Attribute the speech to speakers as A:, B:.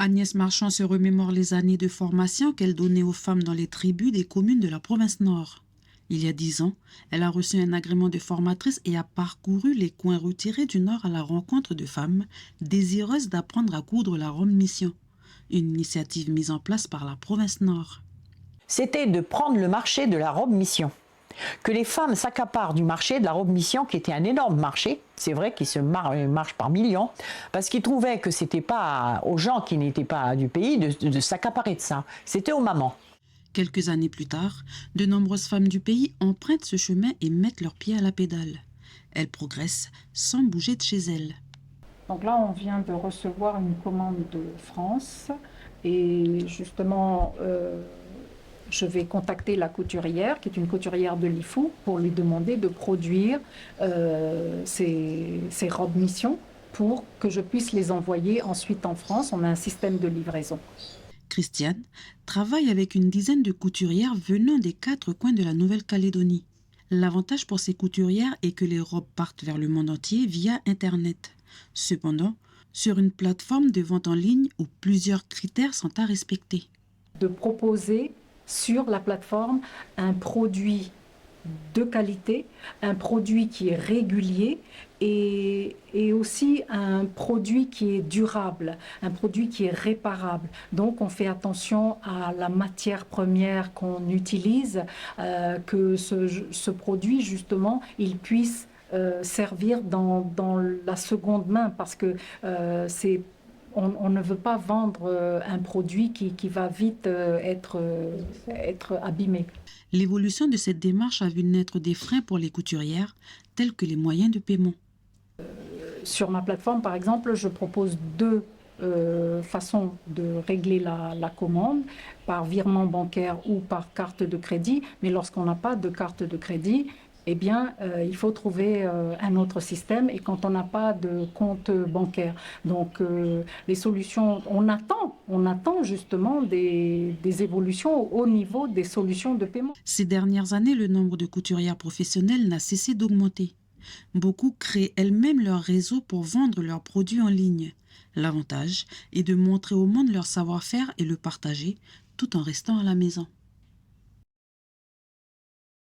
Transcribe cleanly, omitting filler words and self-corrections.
A: Agnès Marchand se remémore les années de formation qu'elle donnait aux femmes dans les tribus des communes de la province Nord. Il y a 10 ans, elle a reçu un agrément de formatrice et a parcouru les coins retirés du Nord à la rencontre de femmes désireuses d'apprendre à coudre la robe mission, une initiative mise en place par la province Nord.
B: C'était de prendre le marché de la robe mission. Que les femmes s'accaparent du marché de la robe mission, qui était un énorme marché, c'est vrai qu'il se marche par millions, parce qu'ils trouvaient que c'était pas aux gens qui n'étaient pas du pays de s'accaparer de ça, c'était aux mamans.
A: Quelques années plus tard, de nombreuses femmes du pays empruntent ce chemin et mettent leurs pieds à la pédale. Elles progressent sans bouger de chez elles.
C: Donc là, on vient de recevoir une commande de France et justement, je vais contacter la couturière, qui est une couturière de Lifou, pour lui demander de produire ces robes mission pour que je puisse les envoyer ensuite en France. On a un système de livraison.
A: Christiane travaille avec une dizaine de couturières venant des 4 coins de la Nouvelle-Calédonie. L'avantage pour ces couturières est que les robes partent vers le monde entier via Internet. Cependant, sur une plateforme de vente en ligne où plusieurs critères sont à respecter.
C: De proposer sur la plateforme un produit de qualité, un produit qui est régulier et aussi un produit qui est durable, un produit qui est réparable. Donc on fait attention à la matière première qu'on utilise, que ce produit justement, il puisse servir dans la seconde main parce que on ne veut pas vendre un produit qui va vite être abîmé.
A: L'évolution de cette démarche a vu naître des freins pour les couturières, tels que les moyens de paiement.
C: Sur ma plateforme, par exemple, je propose 2 façons de régler la commande, par virement bancaire ou par carte de crédit. Mais lorsqu'on n'a pas de carte de crédit, eh bien, il faut trouver un autre système et quand on n'a pas de compte bancaire. Donc, les solutions, on attend justement des évolutions au niveau des solutions de paiement.
A: Ces dernières années, le nombre de couturières professionnelles n'a cessé d'augmenter. Beaucoup créent elles-mêmes leur réseau pour vendre leurs produits en ligne. L'avantage est de montrer au monde leur savoir-faire et le partager tout en restant à la maison.